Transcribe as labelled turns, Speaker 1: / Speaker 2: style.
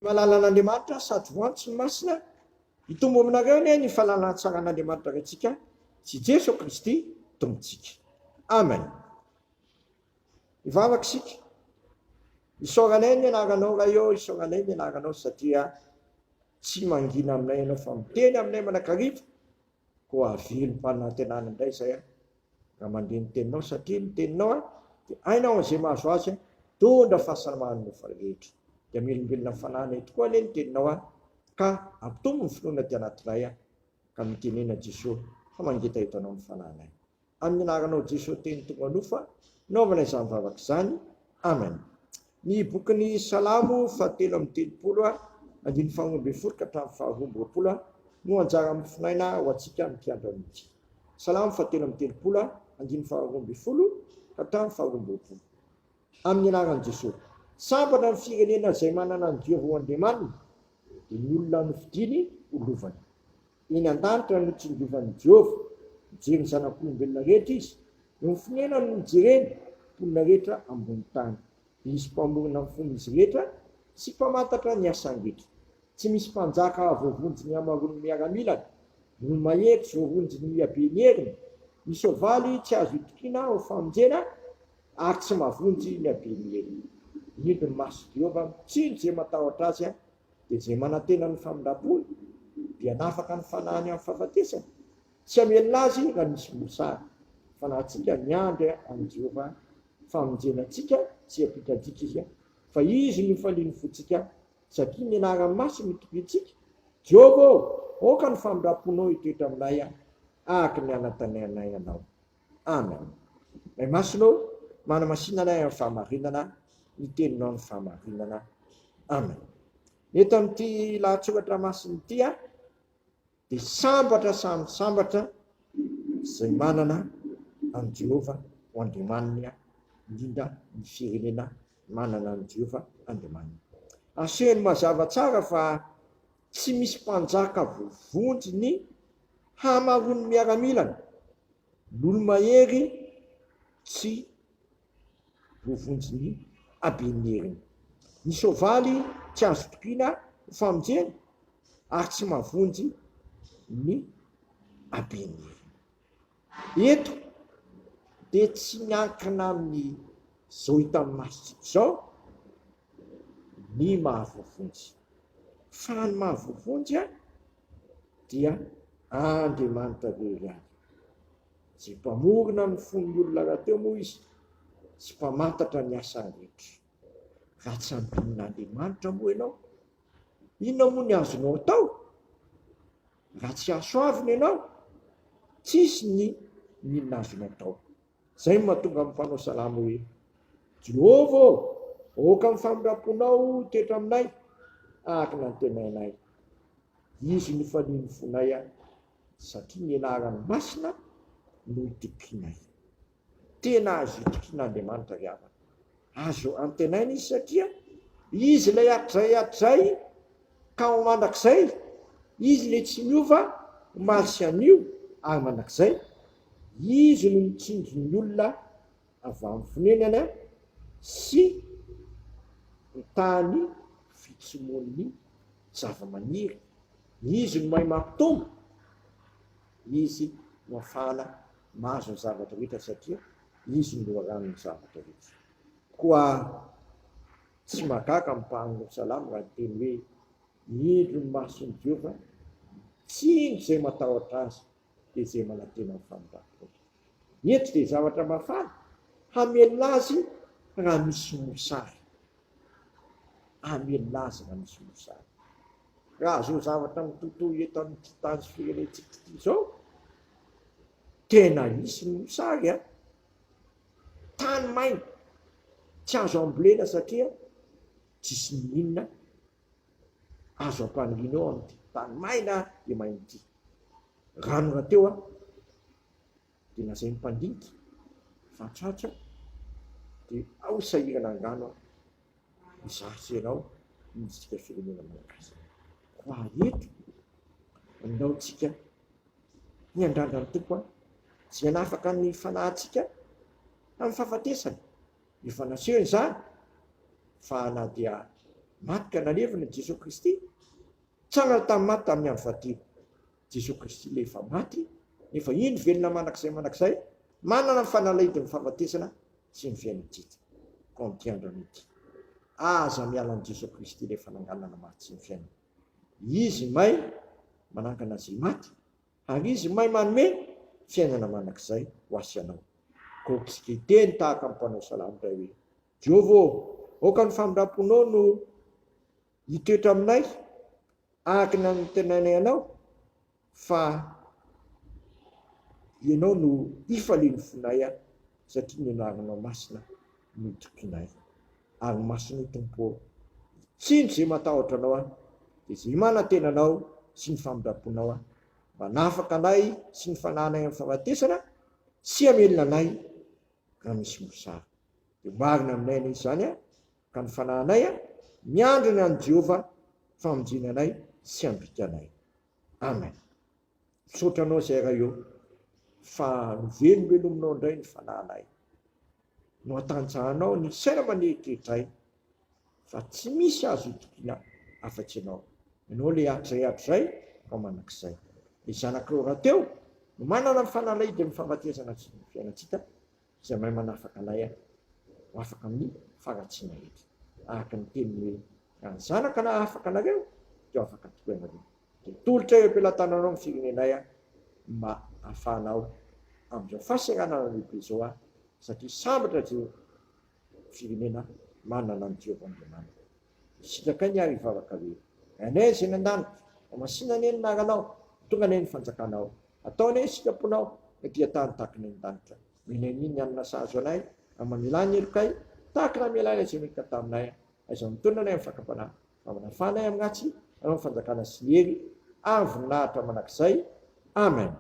Speaker 1: Malala an'Andriamanitra sady voantso ny masina hitombo aminareo ny fahalalan-tsara an'Andriamanitra antsika sy Jesu Kristy tompontsika. Amen. Ivavaka isika. Isaoranay ny anaranao raha eo, isaoranay ny anaranao satria tsy mangina aminay ianao fa miteny aminay manakariva ko avily mpanantenana indray izay raha mandeha ny teninao satria ny teninao dia hainao izay mahazo azy tondra fahasalamana no rehetra. Dia milombelona fananay tokoa anie ny teninao ka ampitombo ny finoana ty anatindray ka mitenena Jesosy fa mangita eto anao ny fananay. Amin'ny anaranao Jesosy teny tonga anofa naovana izany vavaka izany. Amen. Ny bokin'ny Salamo 7:30 andiny faharoamby folo ka hatramin'ny faharoamby roapolo no anjara Mofonaina ho antsika mikiandro amin'ity. Salamo 7:30 andiny faharoamby folo ka hatramin'ny faharoamby roapolo. Amin'ny anaran'i Jesosy. Sambatra ny firenena izay manana ny Diovy Andriamanina dia ny olona nofidiny olovany. Eny an-danitra no tsy nilovan'ny Diovy, mijery ny zanak'olombelona rehetra izy. Eo mifinena no mijereny mponina rehetra ambony tany. Izy mpamorona amin'ny fon'izy rehetra sy mpamantatra ny asany rehetra. Tsy misy mpanjaka voavonjy ny amarony miaramilana, no mahery sy voavonjy ny habeny heriny. Ny soavaly tsy azo itokiana ho famonjena ary tsy mahavonjy ny habeny heriny. Indro ny maso Diova mitsiny izay matahotra azy dia izay manantena ny famindrampony dia nafaka ny fanahany amin'ny fahafatesany. Tsy hamelona azy raha misy mosary fa na antsika miandry amin'ny Diova famonjena antsika tsy hampitradika izy fa izy no faliany fotsika satria ny anaran'ny maso mitokintsika. Diova oka ny famindramponao hitoetra aminay ahaka ny anantenanay anao. Amen. May masonao manamasinanay amin'ny fahamarinana ny teninao ny fahamarinana. Amen. Eto amin'ity lahatsoratra masiny ity dia sambatra samy sambatra izay manana amin'ny Jehova ho Andriamanina, indrindra ny firenena manana amin'ny Jehova Andriamanina. Asehony mazava tsara fa tsy misy mpanjaka voavonjy ny hamarony miaramilana. L'olo mahery tsy voavonjy ny habeny heriny. Ny soavaly tsy azo tokiana ho famonjena ary tsy mahavonjy ny habeny heriny. Eto dia tsy miankina amin'ny zao hita amin'ny masontsika izao ny mahavoavonjy, fa ny mahavoavonjy dia Andriamanitra irery ihany. Izay mpamorona amin'ny fon'ny olona rahateo moa izy sy mpamantatra ny asany rehetra. Raha tsy ampian'Andriamanitra moa ianao, inona moa ny azonao atao? Raha tsy asoavina ianao, tsisy ny inona azonao atao. Izay no mahatonga amin'ny mpanao salamo hoe: Jehova oka ny famindramponao toetra aminay ahaka ny antenainay. Izy no faliany fonay satria ny anaran'ny masina no itokinay. Tena azo itokin'Andriamanitra ry havana. Azo antenaina izy satria izy ilay atizay ka ho mandrakizay. Izy ilay tsy miova omaly sy anio ary mandrakizay. Izy no mitsinjo ny olona avy amin'ny fonenana sy ny tany fitsomon'ny zava-maniry. Izy no mahay mampitombo. Izy no ahafahana mahazo ny zavatra rehetra satria izy no loharan'ny zavatra rehetra. Koa tsy mahagaga amin'ny mpagnano salamo raha teny hoe indro ny mason'ny Jehova tsiny izay matahotra azy dia izay manantena ny famindramponao. Eto dia zavatra mafana hamelona azy raha misy mosary. Hamelona azy raha misy mosary. Raha zao zavatra mitotoy eto amin'ity tany sy firenentsika ity izao tena misy ny mosary tany maina tsy azo ambolena satria tsisy ny inona azo ampaniriana eo amin'ity tany maina dia maina ity. Rano rahateo dia nazay mpandinika fa tratra dia ao sahirana ny rano mizatsy ianao miditsika firenena malagasy. Fa eto anaontsika ny andrandra ny tompo izay hanafaka ny fanahintsika amin'ny fahafatesany. Efa nasehony izany fa na dia maty ka nalevina Jesosy Kristy. Tsara tamin'ny maty tamin'ny andro fahatelo. Jesosy Kristy le efa maty, nefa iny velona manakizay manana ny fanalahidiny fahafatesana sy ny fiainantsika. Ko amin'ity andro an'ity, aza mialan'i Jesosy Kristy le fananganana maty sy ny fiainana. Izy may manangana azy maty, ary izy may manome fiainana manakizay ho asy ianao. Ko teny tahaka amin'ny mpanao salamo iray hoe: Jehova, oka ny famindramponao no hitoetra aminay, araka ny anotenanay anao, fa ianao no ifaliany fonay satria ny anaranao masina no itokinay. Ary masina tompo, tsindry zay matahotra anao dia zay manantenanao sy ny famindramponao mba nafaka anay sy ny fananay amin'ny fahafatesana sy amelona anay raha misy mosary. Dia marina aminay ny izany ka ny fananay miandrina any Jehova famonjena anay sy ambika anay. Amen. Misotranao zay raha eo fa novelombelomnao indray ny fananay, no atanjahanao ny saina maneritreritra fa tsy misy azo itokiana afa-tsy ianao. Ianao le atrizay fa manakizay. Ny zanakireo rahateo no manana ny fanalahidiny ny fahafatesana sy ny fiainantsika, izay mahay manafaka anay ho afaka amin'ny faratsiana eky. Araka ny teniny hoe raha ny zanaka na afaka anareo dia afaka tokoa ianareo. Dia tolotra eo am-pelantananao ny firenenay mba ahafahanao amin'izao fahasahiranana lehibe zao satria sambatra zay firenena manana ny Jehova Andriamanitra. Isika ny ary hivavaka hoe: anay izay nan-danitra, masina ny naranao, tonga ny fanjakanao, ataonay sitraponao dia tany tahaka ny an-danitra. Meneny ny anona sahazo anay, mamelany elokay, tahaka na melany izay meka taminay, aiza mitondra anay amin'ny fakapanahy, famanafanay amin'ny ratsy, anao fanjakana sy ny hery, ary voninahitra manakizay. Amen.